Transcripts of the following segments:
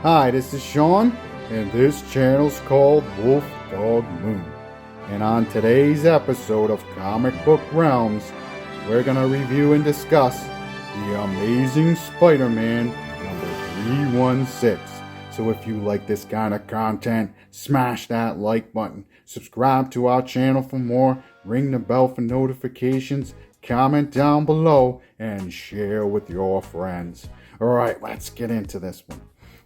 Hi, this is Sean, and this channel's called Wolf Dog Moon. And on today's episode of Comic Book Realms, we're going to review and discuss The Amazing Spider-Man number 316. So if you like this kind of content, smash that like button, subscribe to our channel for more, ring the bell for notifications, comment down below, and share with your friends. Alright, let's get into this one.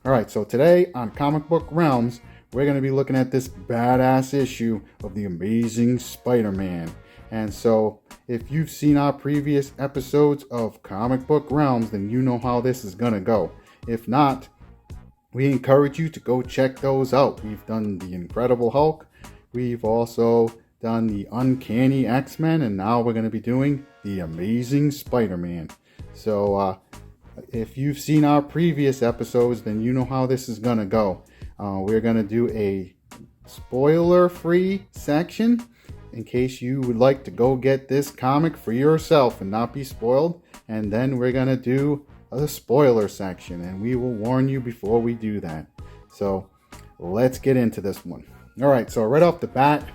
Alright, so today on Comic Book Realms, we're going to be looking at this badass issue of The Amazing Spider-Man. And so, if you've seen our previous episodes of Comic Book Realms, then you know how this is going to go. If not, we encourage you to go check those out. We've done The Incredible Hulk, we've also done The Uncanny X-Men, and now we're going to be doing The Amazing Spider-Man. So, if you've seen our previous episodes, then you know how this is going to go. We're going to do a spoiler-free section in case you would like to go get this comic for yourself and not be spoiled. And then we're going to do a spoiler section, and we will warn you before we do that. So let's get into this one. All right, so right off the bat,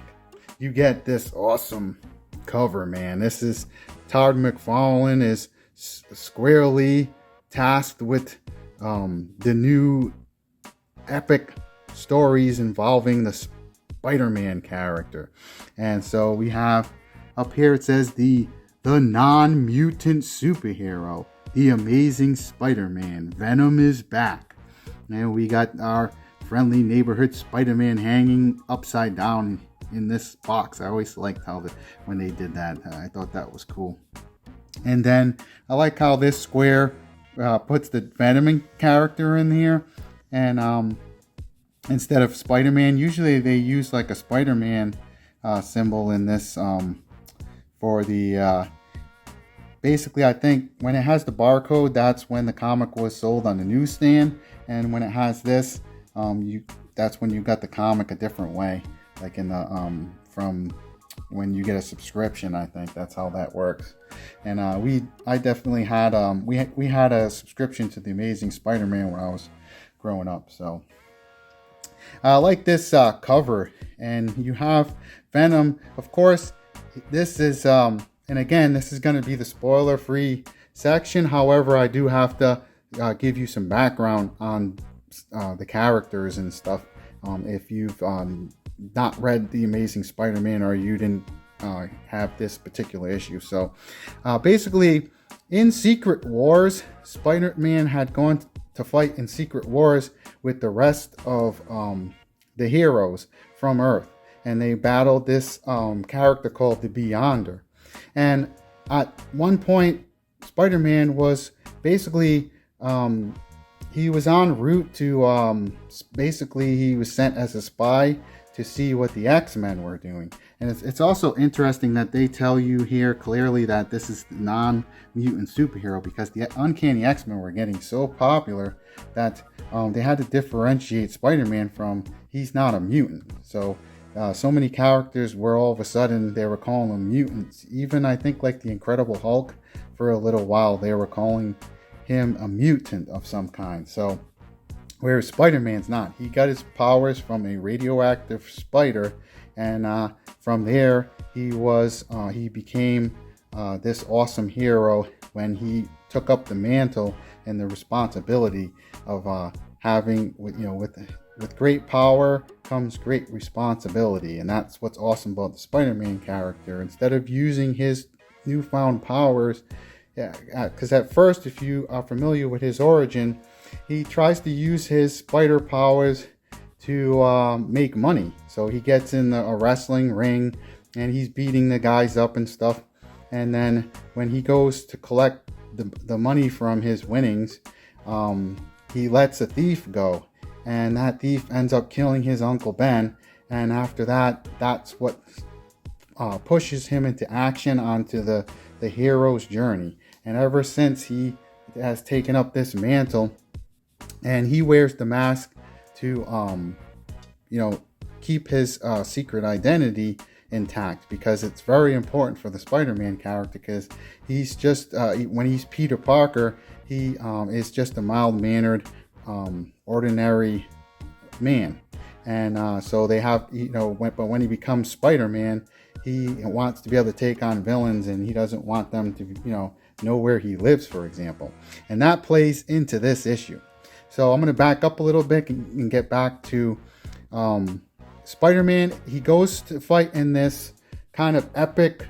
you get this awesome cover, man. This is Todd McFarlane is squarely tasked with the new epic stories involving the Spider-Man character. And so we have up here, it says the non-mutant superhero, The Amazing Spider-Man. Venom is back. And we got our friendly neighborhood Spider-Man hanging upside down in this box. I always liked how when they did that. I thought that was cool. And then I like how this square puts the Venom character in here, and instead of Spider-Man, usually they use like a Spider-Man symbol in this for the basically, I think when it has the barcode, that's when the comic was sold on the newsstand, and when it has this, that's when you got the comic a different way, like in the from when you get a subscription. I think that's how that works. And I definitely had we had a subscription to The Amazing Spider-Man when I was growing up. So I like this cover, and you have Venom. Of course, this is and again, this is going to be the spoiler-free section. However, I do have to give you some background on the characters and stuff. If you've not read The Amazing Spider-Man, or you didn't have this particular issue. So basically, in Secret Wars, Spider-Man had gone to fight in Secret Wars with the rest of the heroes from Earth, and they battled this character called the Beyonder. And at one point, Spider-Man was basically he was en route to basically he was sent as a spy to see what the X-Men were doing. And it's also interesting that they tell you here clearly that this is non-mutant superhero, because the Uncanny X-Men were getting so popular that they had to differentiate Spider-Man from, he's not a mutant. So so many characters were all of a sudden, they were calling them mutants. Even I think like the Incredible Hulk, for a little while, they were calling him a mutant of some kind. So whereas Spider-Man's not. He got his powers from a radioactive spider, and from there he became this awesome hero when he took up the mantle and the responsibility of having, with great power comes great responsibility. And that's what's awesome about the Spider-Man character. Instead of using his newfound powers, because at first, if you are familiar with his origin, he tries to use his spider powers to make money. So he gets in a wrestling ring, and he's beating the guys up and stuff. And then when he goes to collect the money from his winnings, he lets a thief go. And that thief ends up killing his Uncle Ben. And after that, that's what pushes him into action onto the hero's journey. And ever since, he has taken up this mantle, and he wears the mask to keep his secret identity intact, because it's very important for the Spider-Man character, because he's just when he's Peter Parker, he is just a mild-mannered ordinary man. And so they have, but when he becomes Spider-Man, he wants to be able to take on villains, and he doesn't want them to, know where he lives, for example. And that plays into this issue. So I'm going to back up a little bit and get back to Spider-Man. He goes to fight in this kind of epic,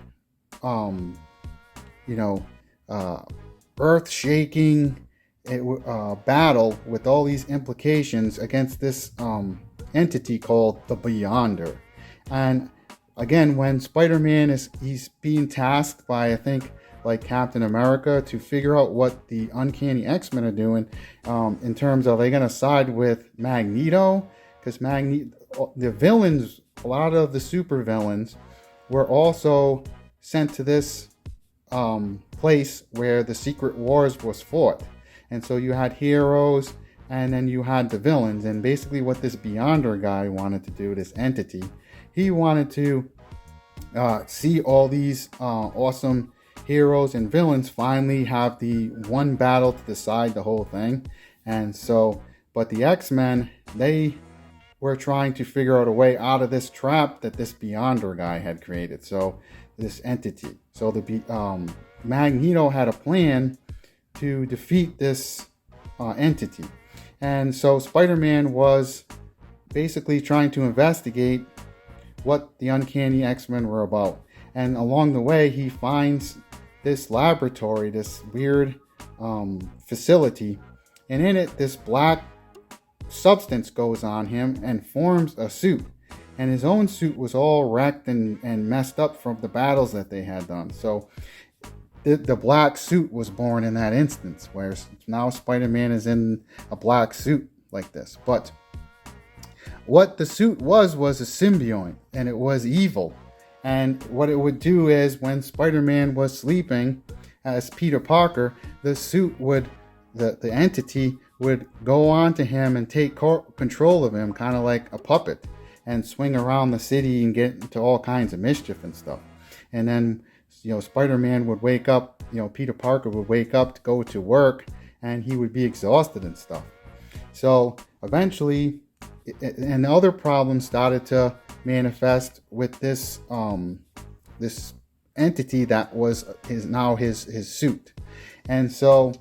earth-shaking battle with all these implications against this entity called the Beyonder. And again, when Spider-Man he's being tasked by, I think, like Captain America, to figure out what the Uncanny X-Men are doing in terms of, are they going to side with Magneto? Because the villains, a lot of the super villains, were also sent to this place where the Secret Wars was fought. And so you had heroes, and then you had the villains. And basically what this Beyonder guy wanted to do, this entity, he wanted to see all these awesome heroes and villains finally have the one battle to decide the whole thing. And so, but the X-Men, they were trying to figure out a way out of this trap that this Beyonder guy had created. So this entity. So the Magneto had a plan to defeat this entity. And so Spider-Man was basically trying to investigate what the Uncanny X-Men were about. And along the way, he finds this laboratory, this weird facility, and in it, this black substance goes on him and forms a suit. And his own suit was all wrecked and messed up from the battles that they had done. So the black suit was born in that instance, where now Spider-Man is in a black suit like this. But what the suit was a symbiote, and it was evil. And what it would do is, when Spider-Man was sleeping as Peter Parker, the suit the entity would go on to him and take control of him, kind of like a puppet, and swing around the city and get into all kinds of mischief and stuff. And then, Spider-Man would wake up, Peter Parker would wake up to go to work, and he would be exhausted and stuff. So eventually, and other problems started to manifest with this this entity that was his suit. And so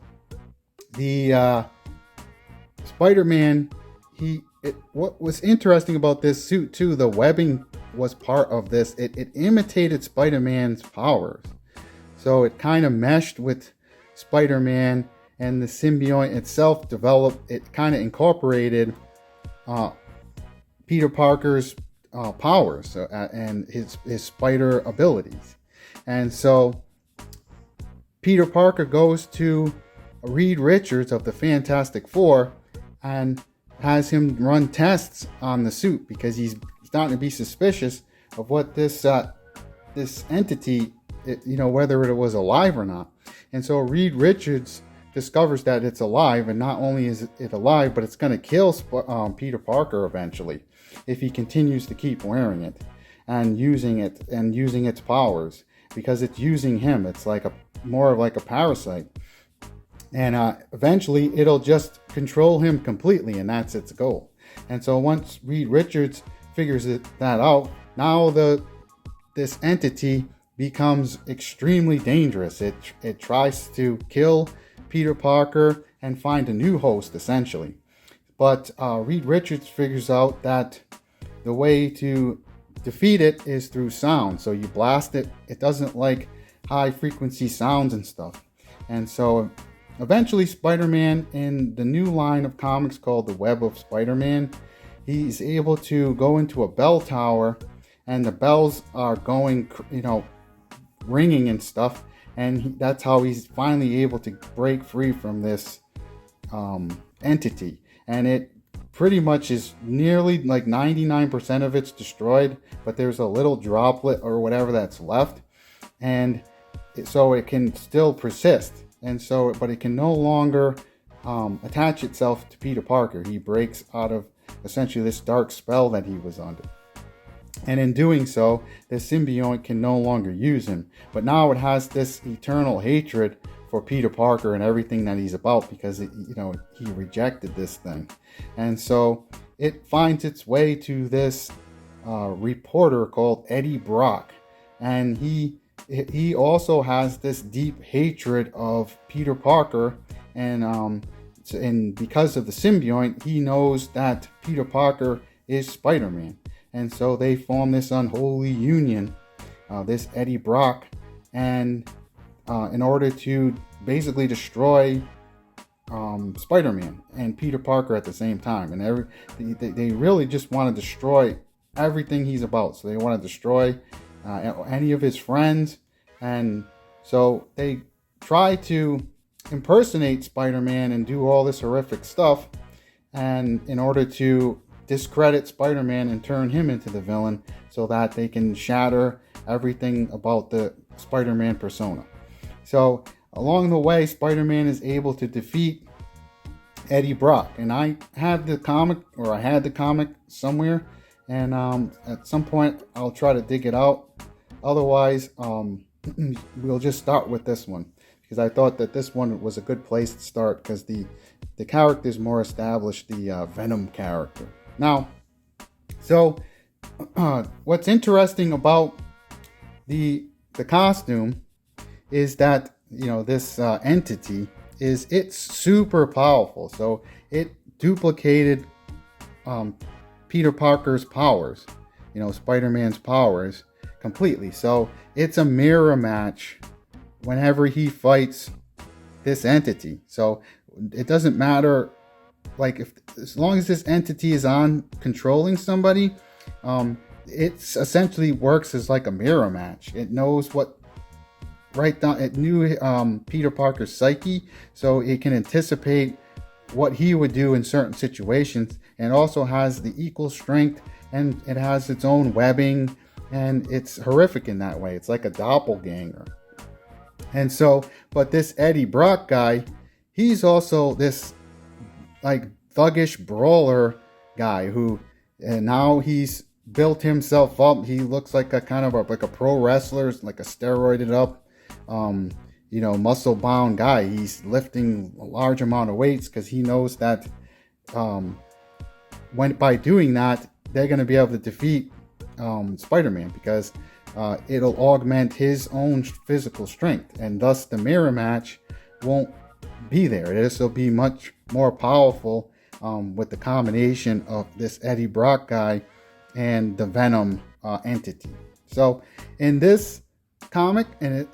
the Spider-Man, what was interesting about this suit too, the webbing was part of this. It imitated Spider-Man's powers, so it kind of meshed with Spider-Man, and the symbiote itself developed. It kind of incorporated Peter Parker's powers and his spider abilities. And so Peter Parker goes to Reed Richards of the Fantastic Four and has him run tests on the suit, because he's starting to be suspicious of what this entity, whether it was alive or not. And so Reed Richards discovers that it's alive, and not only is it alive, but it's going to kill Peter Parker eventually if he continues to keep wearing it and using its powers, because it's using him. It's like more of like a parasite, and eventually it'll just control him completely, and that's its goal. And so once Reed Richards figures that out, now this entity becomes extremely dangerous. It tries to kill Peter Parker and find a new host, essentially. But Reed Richards figures out that the way to defeat it is through sound. So you blast it. It doesn't like high frequency sounds and stuff. And so eventually Spider-Man, in the new line of comics called The Web of Spider-Man, he's able to go into a bell tower, and the bells are going, ringing and stuff. And that's how he's finally able to break free from this entity. And it pretty much is nearly like 99% of it's destroyed, but there's a little droplet or whatever that's left. And so it can still persist. And so, but it can no longer attach itself to Peter Parker. He breaks out of essentially this dark spell that he was under. And in doing so, the symbiote can no longer use him. But now it has this eternal hatred for Peter Parker and everything that he's about, because he rejected this thing. And so it finds its way to this reporter called Eddie Brock, and he also has this deep hatred of Peter Parker, and because of the symbiote, he knows that Peter Parker is Spider-Man, and so they form this unholy union, this Eddie Brock, and in order to basically destroy Spider-Man and Peter Parker at the same time. And they really just want to destroy everything he's about. So they want to destroy any of his friends, and so they try to impersonate Spider-Man and do all this horrific stuff, and in order to discredit Spider-Man and turn him into the villain, so that they can shatter everything about the Spider-Man persona. So along the way, Spider-Man is able to defeat Eddie Brock, and I had the comic somewhere, and at some point I'll try to dig it out. Otherwise, we'll just start with this one, because I thought that this one was a good place to start, because the character is more established, the Venom character. Now, so what's interesting about the costume is that this entity it's super powerful. So it duplicated Peter Parker's powers, Spider-Man's powers completely. So it's a mirror match whenever he fights this entity. So it doesn't matter, like, as long as this entity is on controlling somebody, it's essentially works as like a mirror match. It knows what it knew Peter Parker's psyche, so it can anticipate what he would do in certain situations, and also has the equal strength, and it has its own webbing, and it's horrific in that way. It's like a doppelganger. And so, but this Eddie Brock guy, he's also this like thuggish brawler guy who, and now he's built himself up. He looks like a kind of like a pro wrestler, like a steroided up muscle bound guy. He's lifting a large amount of weights because he knows that by doing that, they're going to be able to defeat Spider-Man, because it'll augment his own physical strength, and thus the mirror match won't be there. This will be much more powerful with the combination of this Eddie Brock guy and the Venom entity. So in this comic, and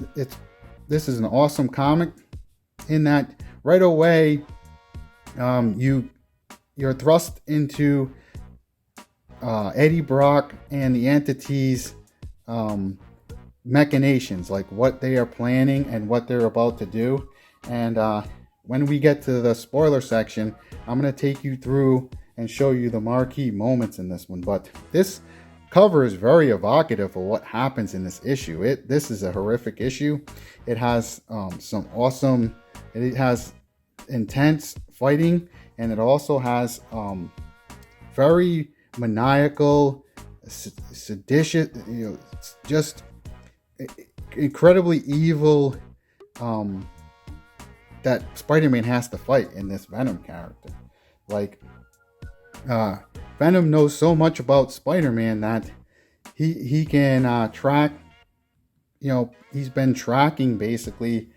this is an awesome comic in that right away you're thrust into Eddie Brock and the entity's machinations, like what they are planning and what they're about to do. And when we get to the spoiler section, I'm going to take you through and show you the marquee moments in this one. But this cover is very evocative of what happens in this issue. This is a horrific issue. It has it has intense fighting, and it also has very maniacal, seditious, just incredibly evil that Spider-Man has to fight in this Venom character. Like, Venom knows so much about Spider-Man that he can track, he's been tracking basically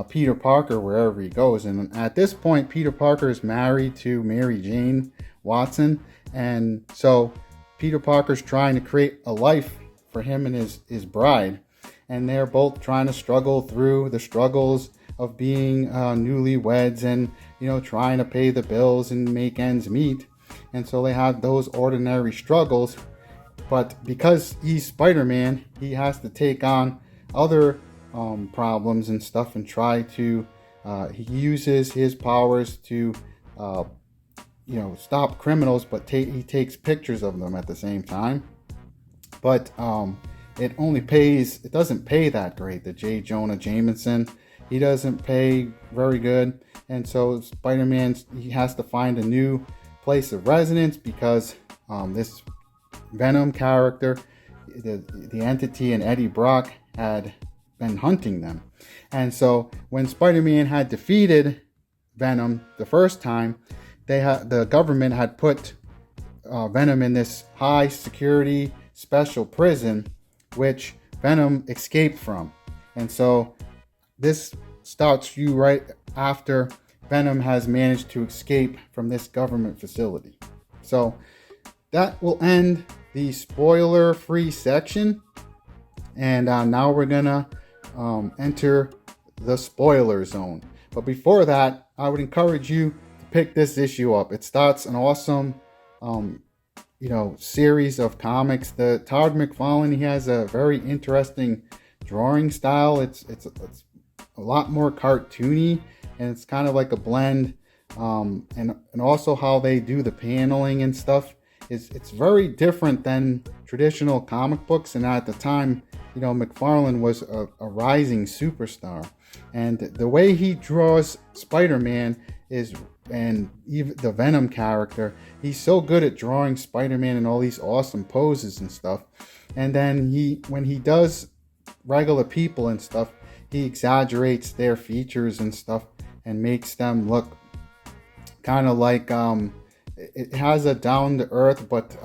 Peter Parker wherever he goes. And at this point, Peter Parker is married to Mary Jane Watson, and so Peter Parker's trying to create a life for him and his bride, and they're both trying to struggle through the struggles of being newlyweds, and trying to pay the bills and make ends meet. And so they have those ordinary struggles, but because he's Spider-Man, he has to take on other problems and stuff, and try to he uses his powers to stop criminals, but he takes pictures of them at the same time. But it doesn't pay that great. The J. Jonah Jameson, he doesn't pay very good, and so Spider-Man, he has to find a new place of residence, because this Venom character, the entity, and Eddie Brock had been hunting them. And so when Spider-Man had defeated Venom the first time, the government had put Venom in this high security special prison, which Venom escaped from. And so this starts you right after Venom has managed to escape from this government facility. So that will end the spoiler-free section. And now we're gonna enter the spoiler zone. But before that, I would encourage you to pick this issue up. It starts an awesome series of comics. The Todd McFarlane, he has a very interesting drawing style. It's a lot more cartoony, and it's kind of like a blend. And also how they do the paneling and stuff it's very different than traditional comic books. And at the time, McFarlane was a rising superstar, and the way he draws Spider-Man and even the Venom character, he's so good at drawing Spider-Man in all these awesome poses and stuff. And then when he does regular people and stuff, he exaggerates their features and stuff and makes them look kind of like it has a down to earth but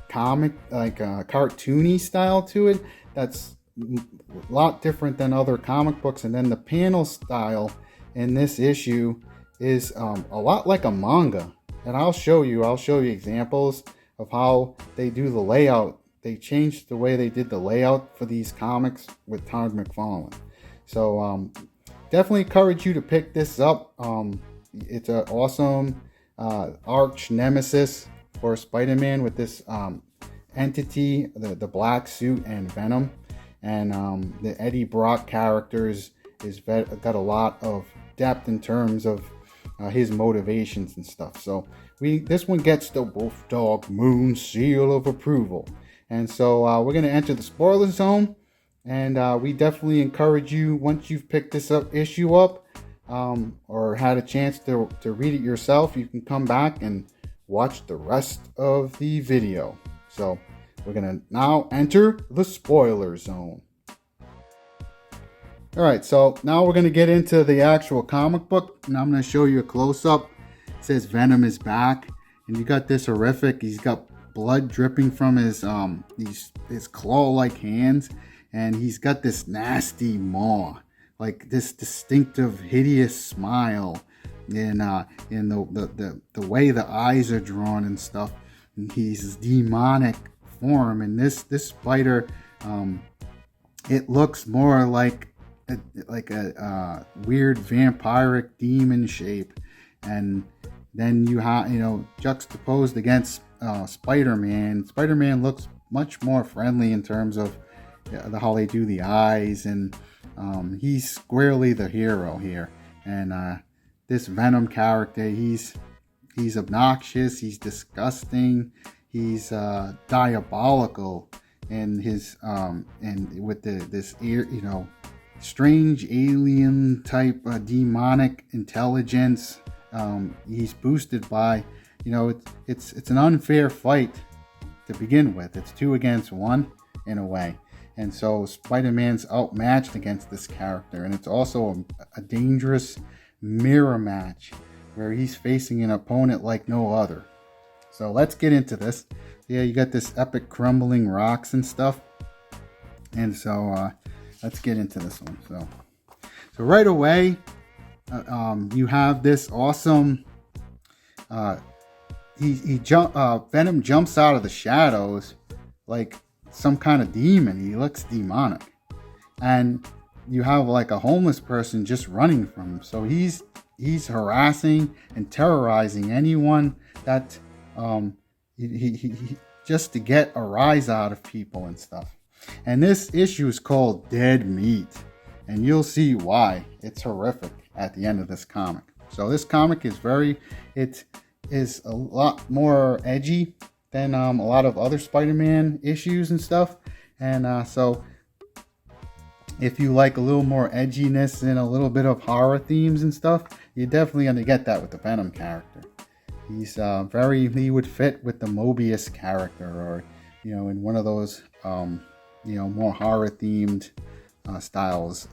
comic, like a cartoony style to it that's a lot different than other comic books. And then the panel style in this issue is a lot like a manga, and I'll show you examples of how they do the layout. They changed the way they did the layout for these comics with Todd McFarlane. So definitely encourage you to pick this up. It's an awesome arch nemesis for Spider-Man with this entity, the black suit and Venom. And the Eddie Brock characters got a lot of depth in terms of his motivations and stuff. So this one gets the Wolf Dog Moon seal of approval. And so we're going to enter the spoiler zone. And we definitely encourage you, once you've picked this issue up or had a chance to read it yourself, you can come back and watch the rest of the video. So we're going to now enter the spoiler zone. Alright, so now we're going to get into the actual comic book, and I'm going to show you a close-up. It says Venom is back, and you got this horrific, he's got blood dripping from his claw-like hands, and he's got this nasty maw, like this distinctive, hideous smile, and the way the eyes are drawn and stuff. And he's demonic form, and this spider, it looks more like a weird vampiric demon shape. And then you have juxtaposed against Spider-Man. Spider-Man looks much more friendly in terms of how they do the eyes, and he's squarely the hero here. And this Venom character, he's obnoxious, he's disgusting, he's diabolical, and his and with this ear, strange alien type demonic intelligence. He's boosted by, it's an unfair fight to begin with. It's 2 against 1 in a way. And so Spider-Man's outmatched against this character. And it's also a dangerous mirror match where he's facing an opponent like no other. So let's get into this. Yeah, you got this epic crumbling rocks and stuff. And so let's get into this one. So right away, you have this awesome. Venom jumps out of the shadows like some kind of demon. He looks demonic, and you have like a homeless person just running from him. So he's harassing and terrorizing anyone that he just to get a rise out of people and stuff. And this issue is called Dead Meat, and you'll see why. It's horrific at the end of this comic. So this comic is it is a lot more edgy than a lot of other Spider-Man issues and stuff. And so if you like a little more edginess and a little bit of horror themes and stuff, you're definitely going to get that with the Venom character. He's he would fit with the Mobius character, or in one of those more horror themed styles.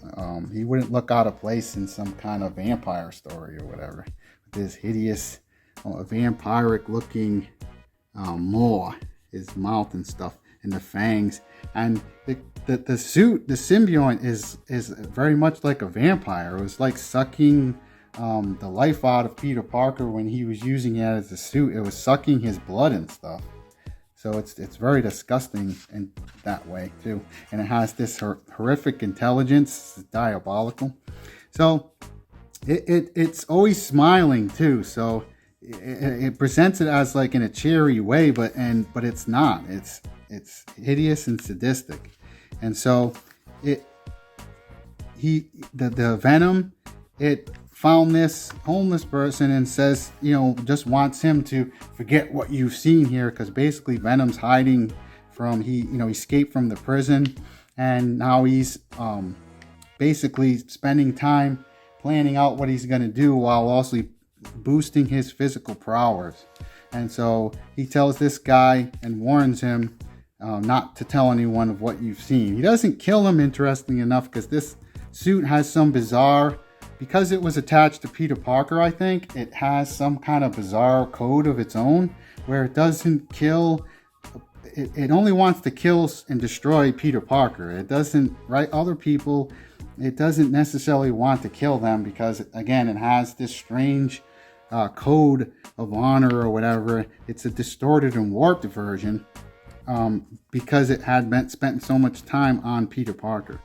He wouldn't look out of place in some kind of vampire story or whatever. With this hideous, vampiric looking maw, his mouth and stuff, and the fangs. And the suit, the symbiont is very much like a vampire. It was like sucking the life out of Peter Parker when he was using it as a suit. It was sucking his blood and stuff. So it's very disgusting in that way too. And it has this horrific intelligence. It's diabolical. So it's always smiling too. So it presents it as like in a cheery way, but it's not. It's hideous and sadistic. And so the Venom, it found this homeless person and says, just wants him to forget what you've seen here, because basically Venom's hiding from, he escaped from the prison, and now he's basically spending time planning out what he's going to do while also boosting his physical prowess. And so he tells this guy and warns him not to tell anyone of what you've seen. He doesn't kill him, interestingly enough, because this suit has some bizarre, because it was attached to Peter Parker, I think, it has some kind of bizarre code of its own where it doesn't kill, it only wants to kill and destroy Peter Parker. It doesn't, other people, it doesn't necessarily want to kill them because, again, it has this strange code of honor or whatever. It's a distorted and warped version because it had spent so much time on Peter Parker.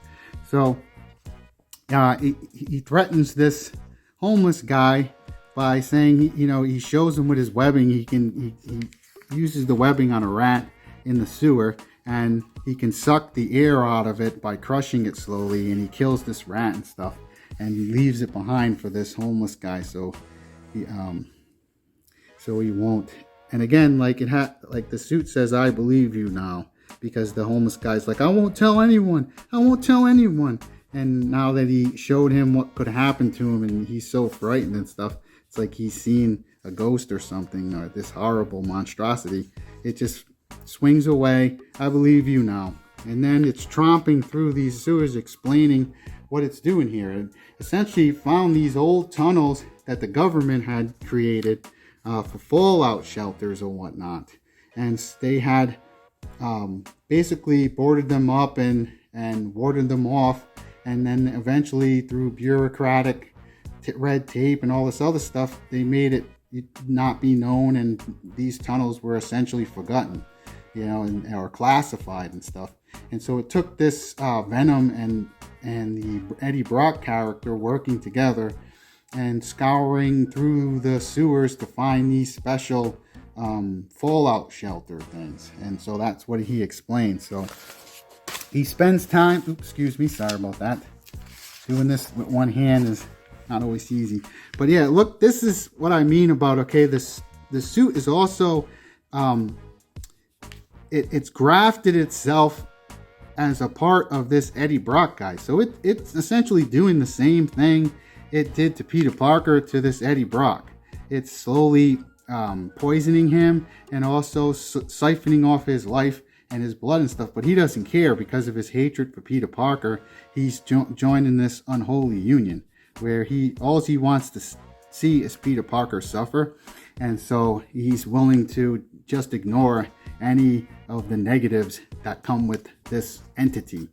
So he threatens this homeless guy by saying, he shows him with his webbing. He uses the webbing on a rat in the sewer, and he can suck the air out of it by crushing it slowly, and he kills this rat and stuff, and he leaves it behind for this homeless guy, so he won't. And again, like the suit says, I believe you now, because the homeless guy's like, I won't tell anyone. And now that he showed him what could happen to him, and he's so frightened and stuff, it's like he's seen a ghost or something, or this horrible monstrosity. It just swings away. I believe you now. And then it's tromping through these sewers, explaining what it's doing here. And essentially found these old tunnels that the government had created for fallout shelters or whatnot. And they had basically boarded them up and warded them off. And then eventually, through bureaucratic red tape and all this other stuff, they made it not be known, and these tunnels were essentially forgotten, or classified and stuff. And so it took this Venom and the Eddie Brock character working together and scouring through the sewers to find these special fallout shelter things. And so that's what he explained. So he spends time, sorry about that. Doing this with one hand is not always easy. But yeah, look, this is what I mean about, the suit is also, it's grafted itself as a part of this Eddie Brock guy. So it's essentially doing the same thing it did to Peter Parker to this Eddie Brock. It's slowly poisoning him and also siphoning off his life and his blood and stuff, but he doesn't care because of his hatred for Peter Parker. He's joining this unholy union where all he wants to see is Peter Parker suffer, and so he's willing to just ignore any of the negatives that come with this entity.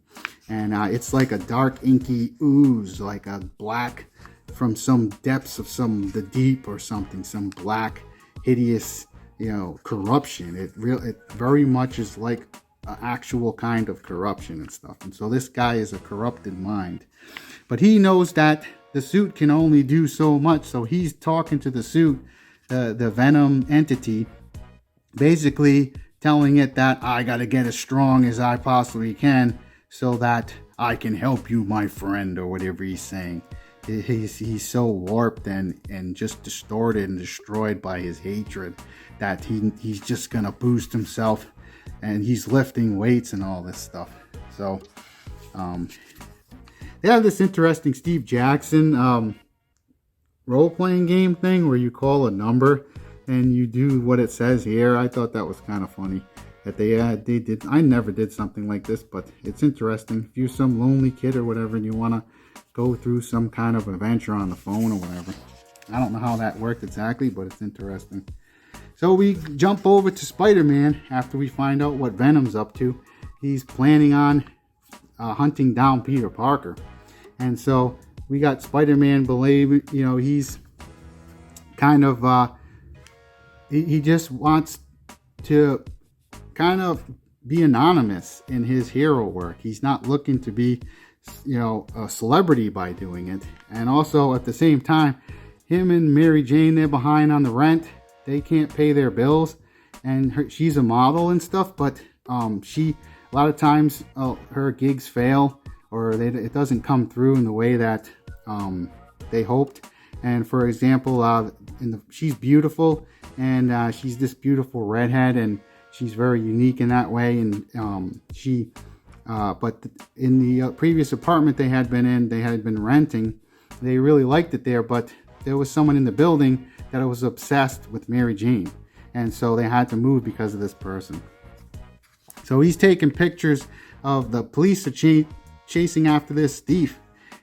And it's like a dark inky ooze, like a black from some depths of the deep or something, some black hideous corruption. It very much is like an actual kind of corruption and stuff. And so this guy is a corrupted mind, but he knows that the suit can only do so much. So he's talking to the suit, the Venom entity, basically telling it that I got to get as strong as I possibly can so that I can help you, my friend, or whatever he's saying. He's so warped and just distorted and destroyed by his hatred that he's just gonna boost himself, and he's lifting weights and all this stuff. So they have this interesting Steve Jackson role-playing game thing where you call a number and you do what it says here. I thought that was kind of funny. that they did. I never did something like this, but it's interesting. If you're some lonely kid or whatever and you want to go through some kind of adventure on the phone or whatever. I don't know how that worked exactly, but it's interesting. So we jump over to Spider-Man after we find out what Venom's up to. He's planning on hunting down Peter Parker. And so we got Spider-Man believe, he's kind of, he just wants to kind of be anonymous in his hero work. He's not looking to be, a celebrity by doing it. And also at the same time, him and Mary Jane, they're behind on the rent. They can't pay their bills. And she's a model and stuff, but a lot of times her gigs fail, or it doesn't come through in the way that they hoped. And for example, she's beautiful, and she's this beautiful redhead, and she's very unique in that way. And but in the previous apartment they had been renting. They really liked it there, but there was someone in the building that was obsessed with Mary Jane, and so they had to move because of this person. So he's taking pictures of the police are chasing after this thief,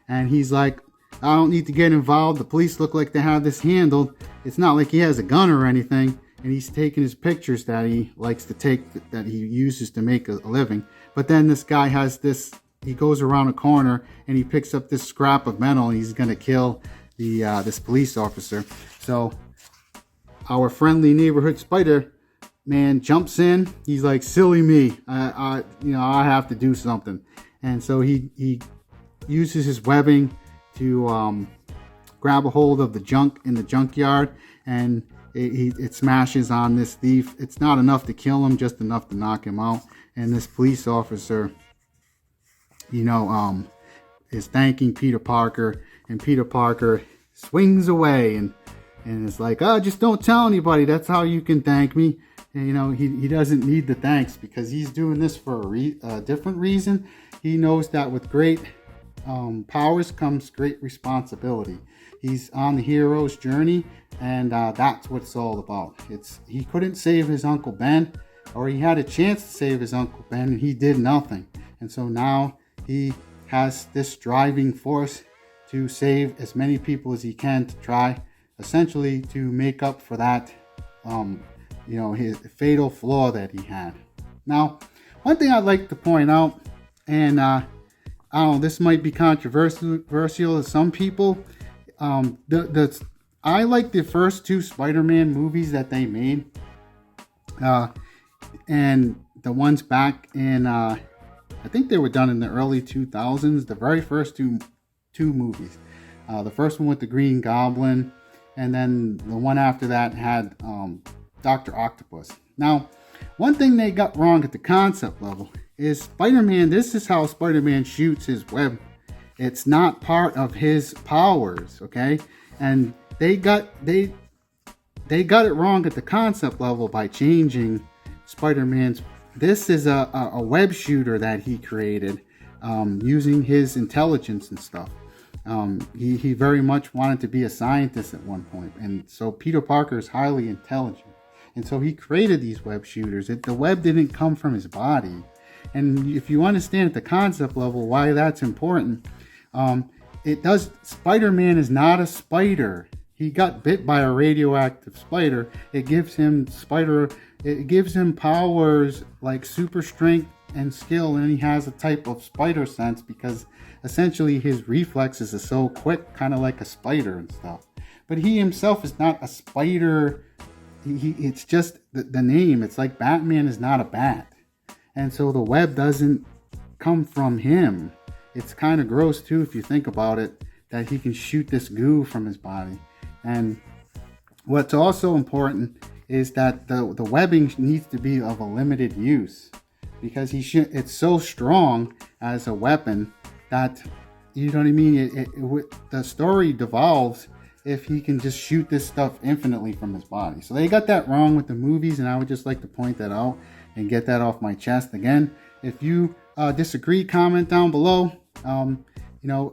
and he's like, I don't need to get involved. The police look like they have this handled. It's not like he has a gun or anything. And he's taking his pictures that he likes to take, that he uses to make a living. But then this guy has this, he goes around a corner and he picks up this scrap of metal, and he's going to kill this police officer. So our friendly neighborhood Spider-Man jumps in. He's like, silly me. I have to do something. And so he uses his webbing to grab a hold of the junk in the junkyard, and it smashes on this thief. It's not enough to kill him, just enough to knock him out. And this police officer, is thanking Peter Parker, and Peter Parker swings away and it's like, oh, just don't tell anybody. That's how you can thank me. And he doesn't need the thanks, because he's doing this for a different reason. He knows that with great powers comes great responsibility. He's on the hero's journey, and that's what it's all about. He couldn't save his Uncle Ben, or he had a chance to save his Uncle Ben, and he did nothing. And so now he has this driving force to save as many people as he can, to try essentially to make up for that his fatal flaw that he had. Now, one thing I'd like to point out, and I don't know, this might be controversial to some people. I like the first two Spider-Man movies that they made, and the ones back in I think they were done in the early 2000s. The very first two movies, the first one with the Green Goblin, and then the one after that had Dr. Octopus. Now, one thing they got wrong at the concept level is Spider-Man. This is how Spider-Man shoots his web. It's not part of his powers, okay? And they got it wrong at the concept level by changing Spider-Man's. This is a web shooter that he created using his intelligence and stuff. He very much wanted to be a scientist at one point, and so Peter Parker is highly intelligent, and so he created these web shooters. The web didn't come from his body. And if you understand at the concept level why that's important, Spider-Man is not a spider. He got bit by a radioactive spider. It gives him powers like super strength and skill, and he has a type of spider sense, because essentially his reflexes are so quick, kind of like a spider and stuff. But he himself is not a spider. It's just the name. It's like Batman is not a bat. And so the web doesn't come from him. It's kind of gross too, if you think about it, that he can shoot this goo from his body. And what's also important is that the webbing needs to be of a limited use, because it's so strong as a weapon that, you know what I mean, the story devolves if he can just shoot this stuff infinitely from his body. So they got that wrong with the movies, and I would just like to point that out and get that off my chest. Again, if you disagree, comment down below.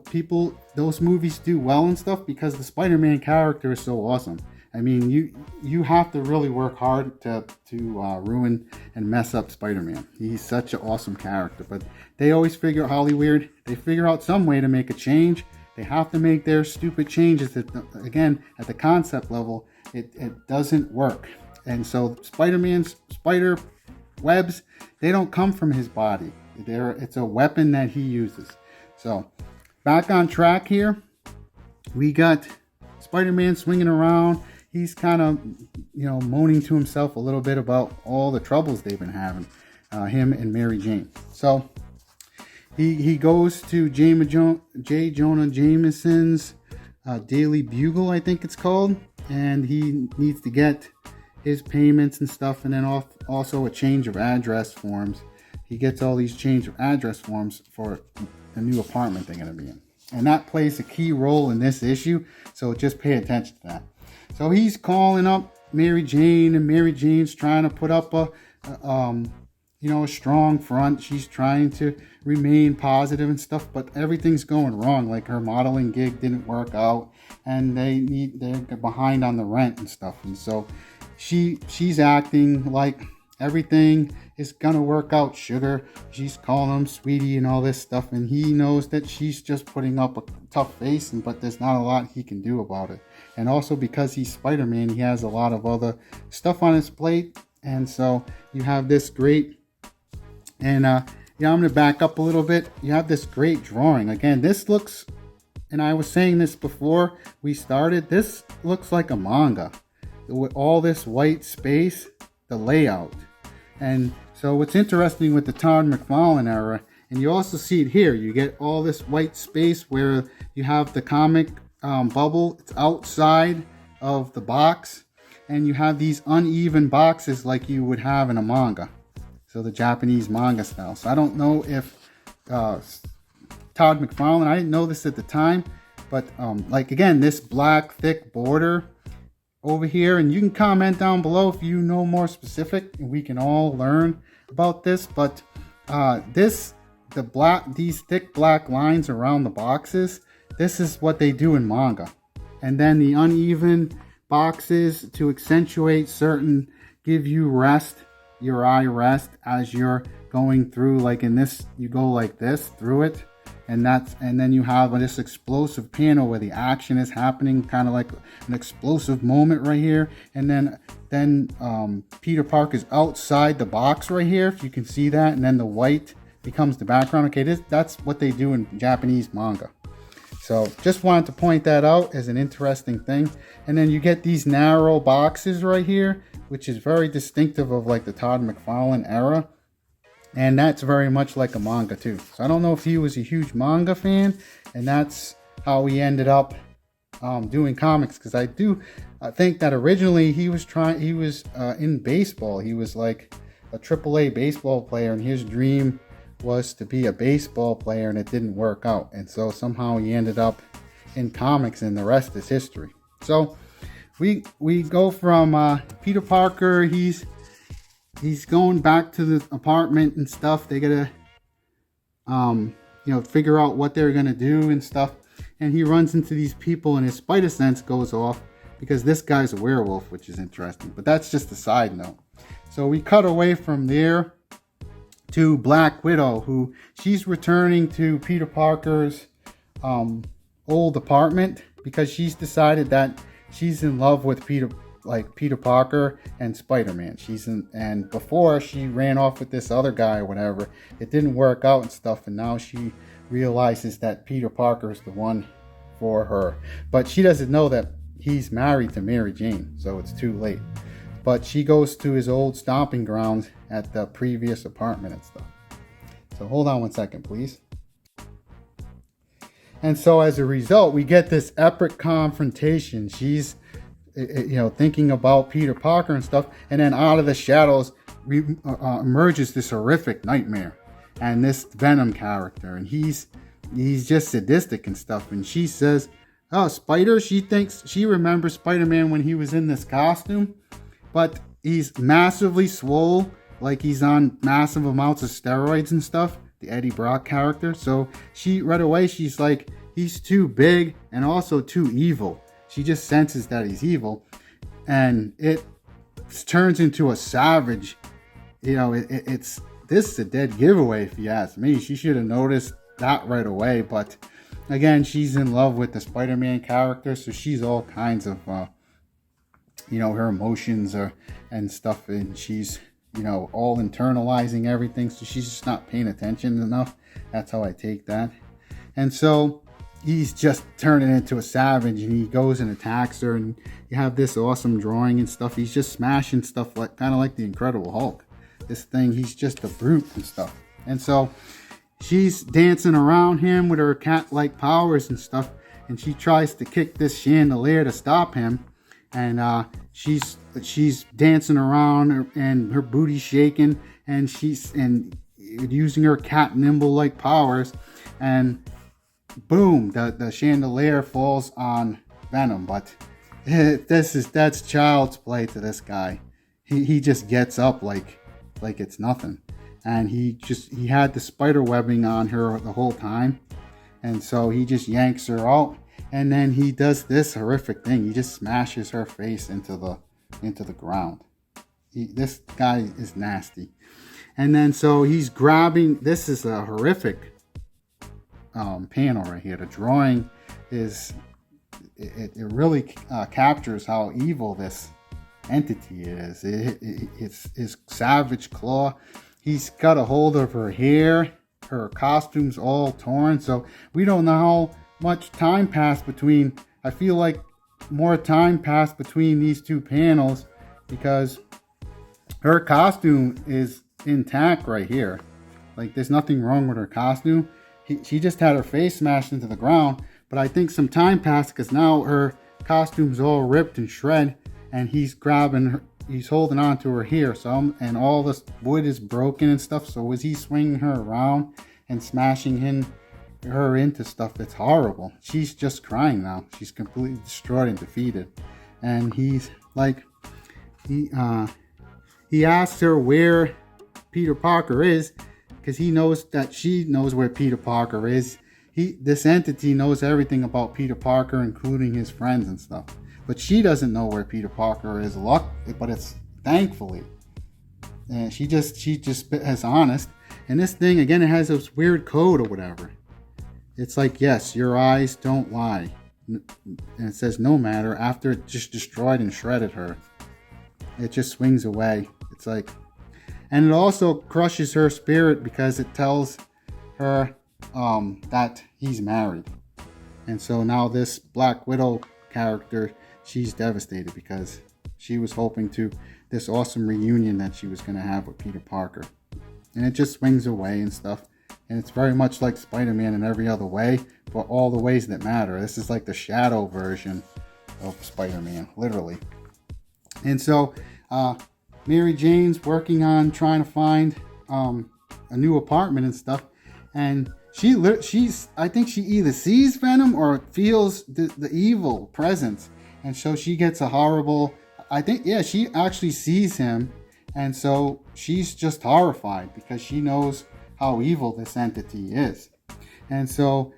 People, those movies do well and stuff because the Spider-Man character is so awesome. I mean, you have to really work hard to ruin and mess up Spider-Man. He's such an awesome character. But they always figure out, Hollywood, they figure out some way to make a change. They have to make their stupid changes that, again, at the concept level, it doesn't work. And so Spider-Man's spider webs, they don't come from his body. It's a weapon that he uses. So back on track here, we got Spider-Man swinging around. He's kind of, moaning to himself a little bit about all the troubles they've been having, him and Mary Jane. So he goes to J. Jonah Jameson's Daily Bugle, I think it's called, and he needs to get his payments and stuff, and then also a change of address forms. He gets all these change of address forms for the new apartment they're going to be in. And that plays a key role in this issue, so just pay attention to that. So he's calling up Mary Jane, and Mary Jane's trying to put up a strong front. She's trying to remain positive and stuff, but everything's going wrong. Like her modeling gig didn't work out, and they're behind on the rent and stuff. And so she's acting like everything is gonna work out, sugar. She's calling him sweetie and all this stuff, and he knows that she's just putting up a tough face, but there's not a lot he can do about it. And also because he's Spider-Man, he has a lot of other stuff on his plate. And so you have this great, and I'm gonna back up a little bit. You have this great drawing. Again, this looks, and I was saying this before we started, this looks like a manga with all this white space, the layout. And so what's interesting with the Todd McFarlane era, and you also see it here, you get all this white space where you have the comic bubble, it's outside of the box, and you have these uneven boxes like you would have in a manga. So the Japanese manga style. So I don't know if Todd McFarlane, I didn't know this at the time, but again, this black thick border over here, and you can comment down below if you know more specific, and we can all learn about this. But these thick black lines around the boxes, this is what they do in manga. And then the uneven boxes to accentuate certain, give you rest, your eye rest as you're going through. Like in this, you go like this through it, and then you have this explosive panel where the action is happening, kind of like an explosive moment right here. And then Peter Parker's outside the box right here, if you can see that, and then the white becomes the background. Okay, that's what they do in Japanese manga. So just wanted to point that out as an interesting thing. And then you get these narrow boxes right here, which is very distinctive of like the Todd McFarlane era. And that's very much like a manga too. So I don't know if he was a huge manga fan, and that's how he ended up doing comics. Because I think that originally he was in baseball. He was like a AAA baseball player, and his dream was to be a baseball player, and it didn't work out. And so somehow he ended up in comics, and the rest is history. So we go from Peter Parker. He's going back to the apartment and stuff. They gotta figure out what they're gonna do and stuff. And he runs into these people, and his spider sense goes off because this guy's a werewolf, which is interesting. But that's just a side note. So we cut away from there to Black Widow, who she's returning to Peter Parker's old apartment because she's decided that she's in love with Peter Parker and Spider-Man. And before she ran off with this other guy or whatever, it didn't work out and stuff, and now she realizes that Peter Parker is the one for her. But she doesn't know that he's married to Mary Jane, so it's too late. But she goes to his old stomping grounds at the previous apartment and stuff. So hold on one second, please. And so as a result, we get this epic confrontation. She's thinking about Peter Parker and stuff, and then out of the shadows emerges this horrific Nightmare and this Venom character, and he's just sadistic and stuff. And she says, "Oh, Spider." She thinks she remembers Spider-Man when he was in this costume, but he's massively swole, like he's on massive amounts of steroids and stuff. The Eddie Brock character. So right away she's like, he's too big and also too evil. She just senses that he's evil. and it turns into a savage. It's this is a dead giveaway if you ask me. She should have noticed that right away. But again, she's in love with the Spider-Man character, so she's all kinds of her emotions are and stuff, and she's all internalizing everything, so she's just not paying attention enough. That's how I take that. And so he's just turning into a savage, and he goes and attacks her, and you have this awesome drawing and stuff. He's just smashing stuff like kind of like the Incredible Hulk. This thing, he's just a brute and stuff. And so she's dancing around him with her cat-like powers and stuff, and she tries to kick this chandelier to stop him. And she's dancing around, and her booty's shaking, and she's using her cat nimble-like powers, and boom, the chandelier falls on Venom. But that's child's play to this guy. He just gets up like it's nothing, and he had the spider webbing on her the whole time, and so he just yanks her out, and then he does this horrific thing. He just smashes her face into the ground. This guy is nasty. And then so he's grabbing. This is a horrific panel right here. The drawing is it really captures how evil this entity is. It's his savage claw. He's got a hold of her hair. Her costume's all torn, so we don't know how much time passed between. I feel like more time passed between these two panels, because her costume is intact right here. Like, there's nothing wrong with her costume. She just had her face smashed into the ground, but I think some time passed, because now her costume's all ripped and shred, and he's grabbing her, he's holding on to her hair, and all this wood is broken and stuff. So as he's swinging her around and smashing her into stuff, it's horrible. She's just crying now. She's completely destroyed and defeated. And he's like, he asks her where Peter Parker is, because he knows that she knows where Peter Parker is. This entity knows everything about Peter Parker, including his friends and stuff. But she doesn't know where Peter Parker is. But it's thankfully. And she just is honest. And this thing, again, it has this weird code or whatever. It's like, yes, your eyes don't lie. And it says no matter. After it just destroyed and shredded her, it just swings away. It's like, and it also crushes her spirit, because it tells her that he's married. And so now this Black Widow character, she's devastated, because she was hoping to this awesome reunion that she was going to have with Peter Parker. And it just swings away and stuff. And it's very much like Spider-Man in every other way, but all the ways that matter. This is like the shadow version of Spider-Man, literally. And so Mary Jane's working on trying to find a new apartment and stuff. And I think she either sees Venom or feels the evil presence. And so she gets a horrible, she actually sees him. And so she's just horrified, because she knows how evil this entity is. And so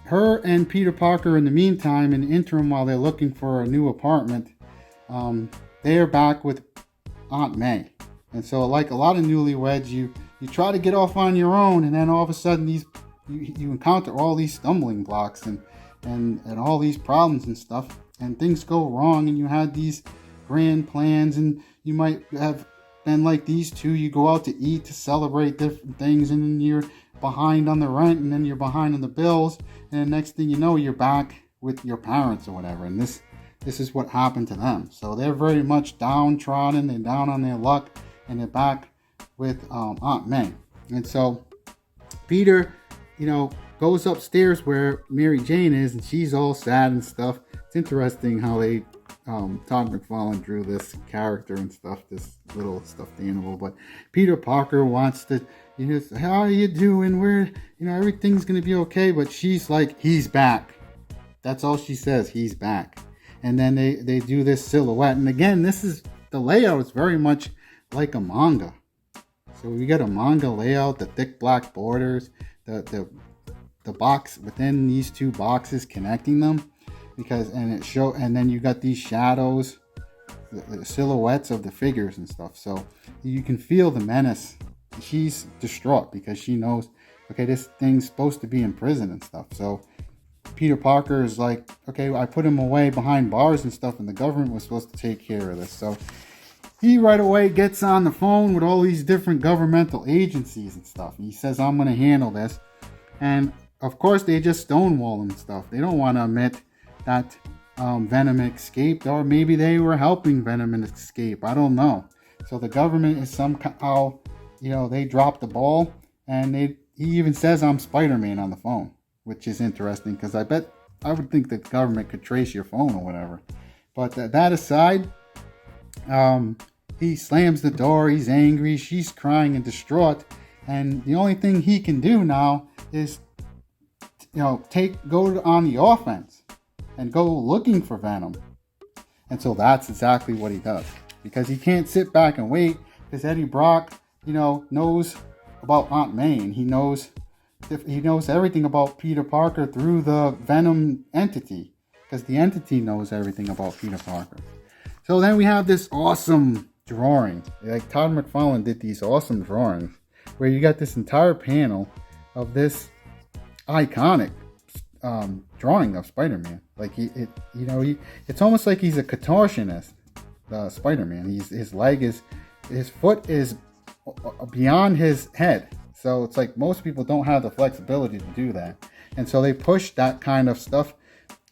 her and Peter Parker, in the meantime, in the interim, while they're looking for a new apartment, they are back with Aunt May. And so, like a lot of newlyweds, you try to get off on your own, and then all of a sudden you encounter all these stumbling blocks and all these problems and stuff, and things go wrong, and you had these grand plans, and you might have been like these two. You go out to eat to celebrate different things, and then you're behind on the rent, and then you're behind on the bills, and the next thing you know, you're back with your parents or whatever. And this is what happened to them. So they're very much downtrodden, they're down on their luck, and they're back with Aunt May. And so Peter, goes upstairs where Mary Jane is, and she's all sad and stuff. It's interesting how they Todd McFarlane drew this character and stuff, this little stuffed animal. But Peter Parker wants to, how are you doing? Where, everything's going to be okay. But she's like, he's back. That's all she says, he's back. And then they do this silhouette. And again, the layout is very much like a manga. So we got a manga layout, the thick black borders, the box within these two boxes connecting them. And then you got these shadows the silhouettes of the figures and stuff. So you can feel the menace. She's distraught because she knows, okay, this thing's supposed to be in prison and stuff. So Peter Parker is like, okay, I put him away behind bars and stuff, and the government was supposed to take care of this. So he right away gets on the phone with all these different governmental agencies and stuff. He says, I'm going to handle this. And of course, they just stonewall him and stuff. They don't want to admit that Venom escaped, or maybe they were helping Venom escape. I don't know. So the government is somehow, they dropped the ball, and he even says I'm Spider-Man on the phone, which is interesting because I would think the government could trace your phone or whatever. But that aside, he slams the door. He's angry. She's crying and distraught, and the only thing he can do now is, go on the offense and go looking for Venom. And so that's exactly what he does, because he can't sit back and wait, because Eddie Brock, knows about Aunt May, and he knows everything about Peter Parker through the Venom entity, because the entity knows everything about Peter Parker. So then we have this awesome drawing. Like, Todd McFarlane did these awesome drawings where you got this entire panel of this iconic drawing of Spider-Man. Like, it's almost like he's a contortionist, Spider-Man. His foot is beyond his head. So it's like most people don't have the flexibility to do that. And so they push that kind of stuff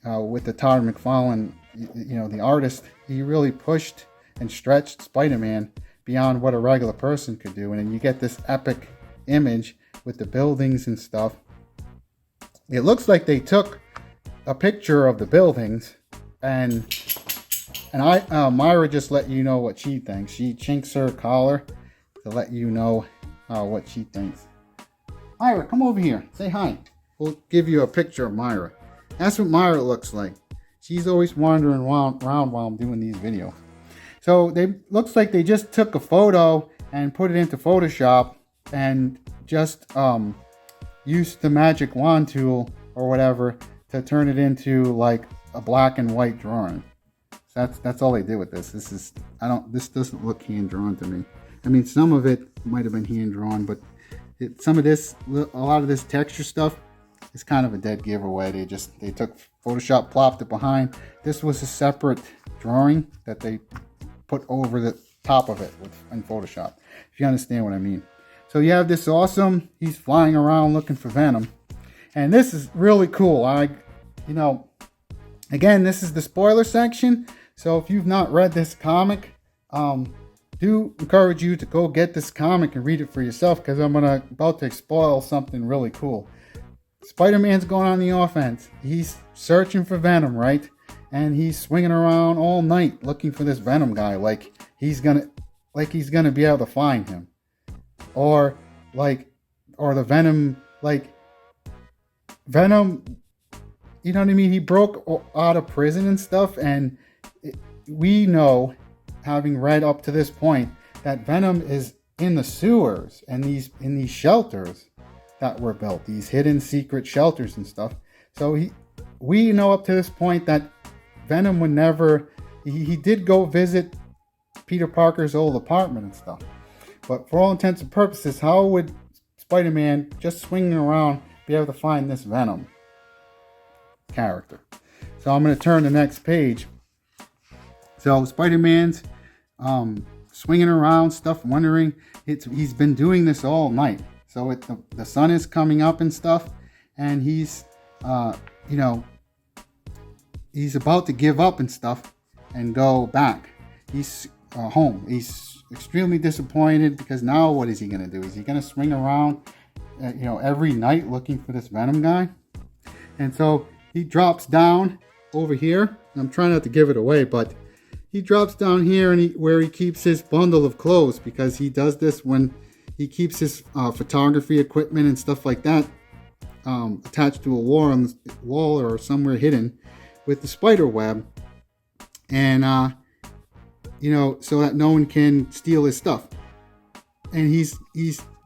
with the Todd McFarlane, the artist. He really pushed and stretched Spider-Man beyond what a regular person could do. And then you get this epic image with the buildings and stuff. It looks like they took a picture of the buildings, and Myra just let you know what she thinks. She chinks her collar to let you know what she thinks. Myra, come over here. Say hi. We'll give you a picture of Myra. That's what Myra looks like. She's always wandering around while I'm doing these videos. So looks like they just took a photo and put it into Photoshop and just used the magic wand tool or whatever to turn it into like a black and white drawing. So that's all they did with this. This doesn't look hand drawn to me. I mean, some of it might have been hand drawn, but a lot of this texture stuff is kind of a dead giveaway. They took Photoshop, plopped it behind. This was a separate drawing that they put over the top of it in Photoshop, if you understand what I mean. So you have this awesome, he's flying around looking for Venom. And this is really cool. Again, this is the spoiler section. So if you've not read this comic, do encourage you to go get this comic and read it for yourself, because I'm about to spoil something really cool. Spider-Man's going on the offense. He's searching for Venom, right? And he's swinging around all night looking for this Venom guy, like he's gonna be able to find him, or the Venom, Venom. You know what I mean? He broke out of prison and stuff, and we know, having read up to this point, that Venom is in the sewers and in these shelters that were built, these hidden secret shelters and stuff. So we know up to this point that Venom would never. He did go visit Peter Parker's old apartment and stuff, but for all intents and purposes, how would Spider-Man just swinging around be able to find this Venom character? So I'm going to turn to the next page. So Spider-Man's swinging around stuff, wondering. He's been doing this all night. So the sun is coming up and stuff, and he's he's about to give up and stuff and go back. He's home. He's extremely disappointed, because now what is he going to do? Is he going to swing around every night looking for this Venom guy? And so he drops down over here. I'm trying not to give it away, but he drops down here where he keeps his bundle of clothes, because he does this when he keeps his photography equipment and stuff like that attached to a wall or somewhere hidden with the spider web, and so that no one can steal his stuff. And he's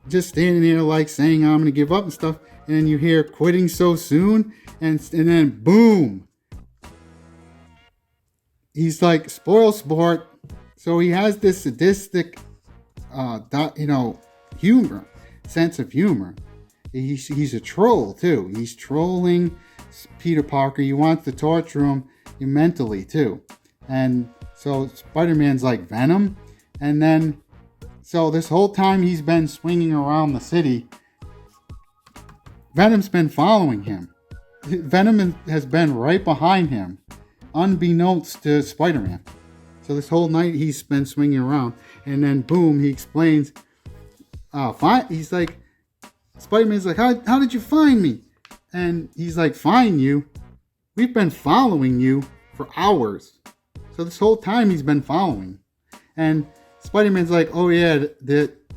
just standing there saying, I'm gonna give up and stuff, and then you hear quitting so soon, and then boom, he's like spoil sport. So he has this sadistic, humor, sense of humor. He's a troll too. He's trolling Peter Parker. He wants to torture him mentally too. And so Spider-Man's like Venom. And then, so this whole time he's been swinging around the city, Venom's been following him. Venom has been right behind him, unbeknownst to Spider-Man. So this whole night he's been swinging around. And then boom, he explains, he's like, Spider-Man's like, how did you find me? And he's like, find you? We've been following you for hours. So this whole time he's been following. And Spider-Man's like, oh yeah,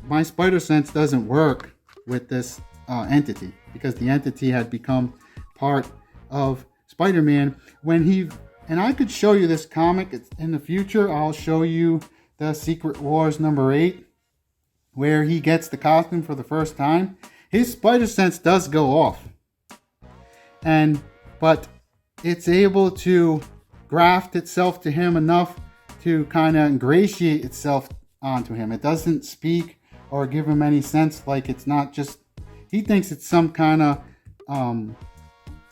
my spider sense doesn't work with this entity. Because the entity had become part of Spider-Man. And I could show you this comic. It's in the future. I'll show you the Secret Wars #8. Where he gets the costume for the first time. His spider sense does go off. But it's able to graft itself to him enough to kind of ingratiate itself onto him. It doesn't speak or give him any sense, like it's not just, he thinks it's some kind of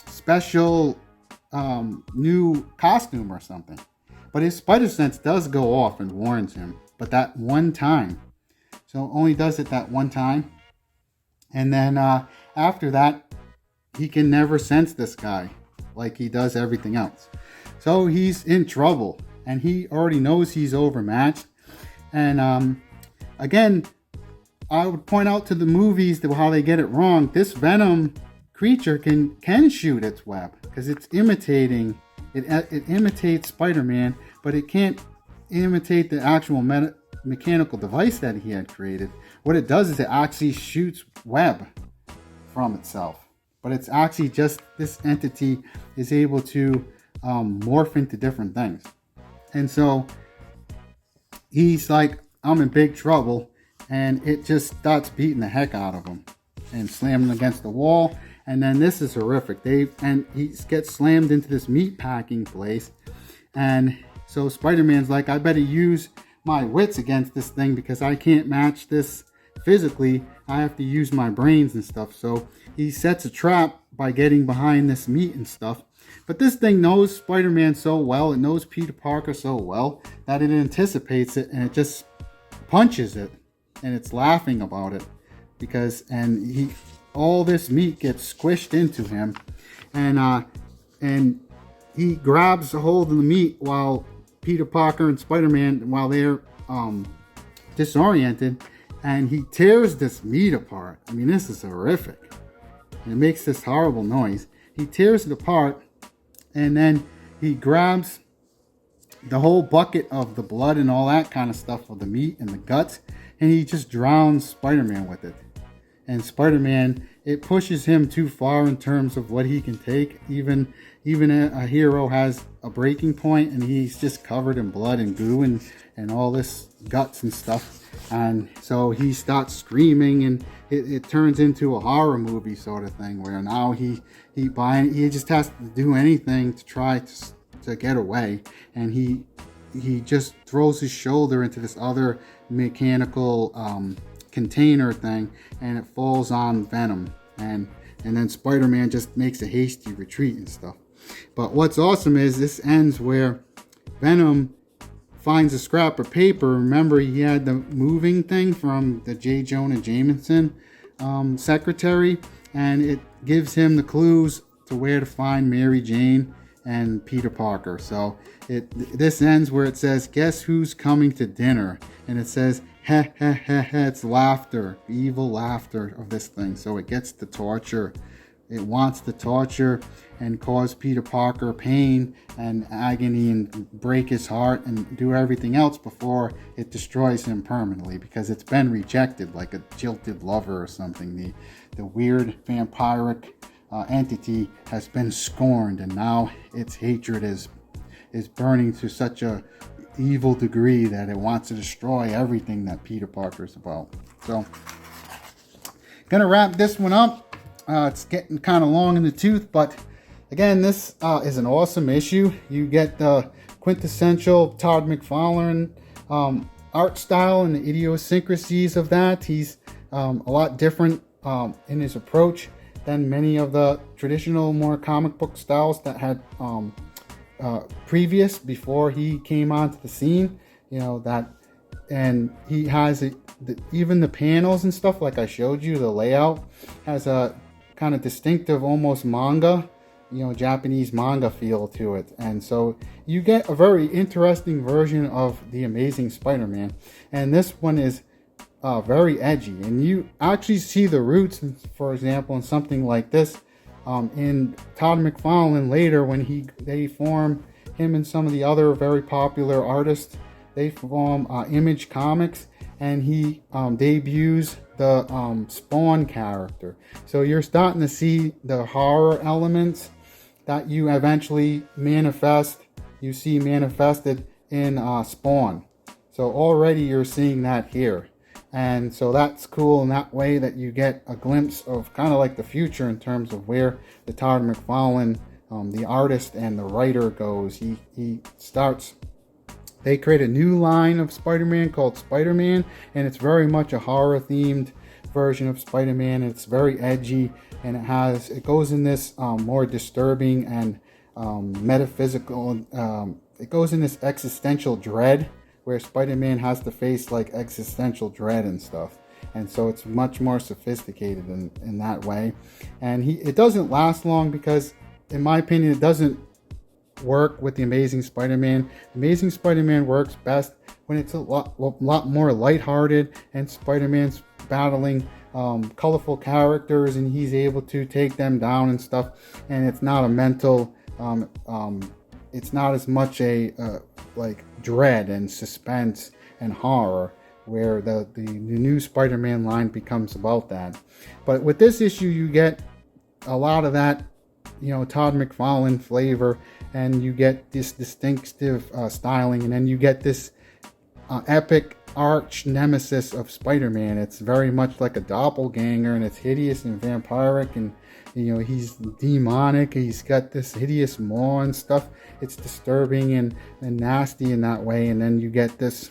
special new costume or something. But his spider sense does go off and warns him. But that one time. So only does it that one time. And then after that, he can never sense this guy like he does everything else. So he's in trouble. And he already knows he's overmatched. And again, I would point out to the movies how they get it wrong. This Venom creature can shoot its web. Because it's imitating. It imitates Spider-Man. But it can't imitate the actual mechanical device that he had created. What it does is it actually shoots web from itself. But it's actually just this entity is able to morph into different things. And so he's like, I'm in big trouble. And it just starts beating the heck out of him and slamming against the wall. And then this is horrific. He gets slammed into this meat packing place. And so Spider-Man's like, I better use my wits against this thing because I can't match this physically. I have to use my brains and stuff. So he sets a trap by getting behind this meat and stuff. But this thing knows Spider-Man so well, it knows Peter Parker so well that it anticipates it and it just punches it, and it's laughing about it all this meat gets squished into him, and he grabs a hold of the meat while Peter Parker and Spider-Man, while they're disoriented, and he tears this meat apart. I mean, this is horrific. And it makes this horrible noise. He tears it apart, and then he grabs the whole bucket of the blood and all that kind of stuff of the meat and the guts, and he just drowns Spider-Man with it. And Spider-Man, it pushes him too far in terms of what he can take. Even a hero has a breaking point, and he's just covered in blood and goo and all this guts and stuff. And so he starts screaming, and it turns into a horror movie sort of thing, where now he just has to do anything to try to get away. And he just throws his shoulder into this other mechanical container thing, and it falls on Venom, and then Spider-Man just makes a hasty retreat and stuff. But what's awesome is this ends where Venom finds a scrap of paper. Remember, he had the moving thing from the J. Jonah Jameson secretary, and it gives him the clues to where to find Mary Jane and Peter Parker. So this ends where it says, guess who's coming to dinner? And it says, ha ha ha ha, it's laughter, evil laughter of this thing. So it gets to torture. It wants to torture and cause Peter Parker pain and agony and break his heart and do everything else before it destroys him permanently, because it's been rejected like a jilted lover or something. The weird vampiric entity has been scorned, and now its hatred is burning to such a evil degree that it wants to destroy everything that Peter Parker is about. So, gonna wrap this one up. It's getting kind of long in the tooth, but again, this is an awesome issue. You get the quintessential Todd McFarlane art style and the idiosyncrasies of that. He's a lot different in his approach than many of the traditional, more comic book styles that had before he came onto the scene. And he has even the panels and stuff, like I showed you, the layout has a kind of distinctive, almost manga, Japanese manga feel to it. And so you get a very interesting version of the Amazing Spider-Man. And this one is very edgy. And you actually see the roots, for example, in something like this in Todd McFarlane later when they form, him and some of the other very popular artists, they form Image Comics, and he debuts the Spawn character. So you're starting to see the horror elements that you eventually you see manifested in Spawn. So already you're seeing that here. And so that's cool in that way, that you get a glimpse of kind of like the future in terms of where the Todd McFarlane, the artist and the writer, goes. They create a new line of Spider-Man called Spider-Man, and it's very much a horror-themed version of Spider-Man. It's very edgy, and it goes in this more disturbing and metaphysical. It goes in this existential dread, where Spider-Man has to face like existential dread and stuff. And so it's much more sophisticated in that way. And it doesn't last long because, in my opinion, it doesn't work with the Amazing Spider-Man. Amazing Spider-Man works best when it's a lot more lighthearted, and Spider-Man's battling colorful characters, and he's able to take them down and stuff. And it's not a mental, it's not as much a like dread and suspense and horror, where the new Spider-Man line becomes about that. But with this issue, you get a lot of that, Todd McFarlane flavor, and you get this distinctive styling, and then you get this epic arch nemesis of Spider-Man. It's very much like a doppelganger, and it's hideous and vampiric, and he's demonic. He's got this hideous maw and stuff. It's disturbing and nasty in that way. And then you get this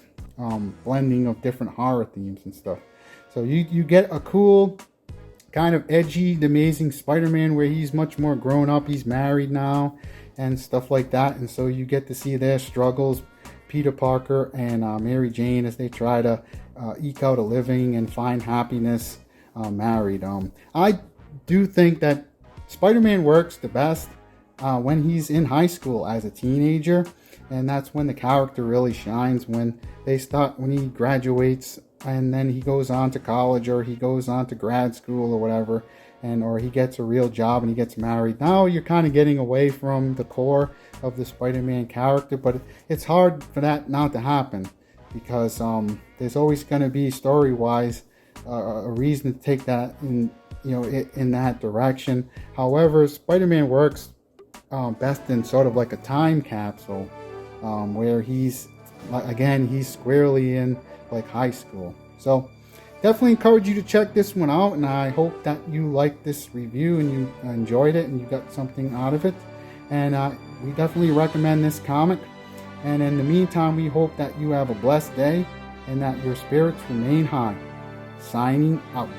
blending of different horror themes and stuff. So you get a cool kind of edgy, The Amazing Spider-Man, where he's much more grown up. He's married now and stuff like that. And so you get to see their struggles, Peter Parker and Mary Jane, as they try to eke out a living and find happiness married. I do think that Spider-Man works the best when he's in high school as a teenager, and that's when the character really shines, when he graduates and then he goes on to college, or he goes on to grad school or whatever, or he gets a real job and he gets married. Now you're kind of getting away from the core of the Spider-Man character, but it's hard for that not to happen, because there's always going to be, story-wise, a reason to take that in that direction. However, Spider-Man works best in sort of like a time capsule, where he's squarely in like high school. So definitely encourage you to check this one out, and I hope that you liked this review and you enjoyed it and you got something out of it. And we definitely recommend this comic. And in the meantime, we hope that you have a blessed day and that your spirits remain high. Signing out.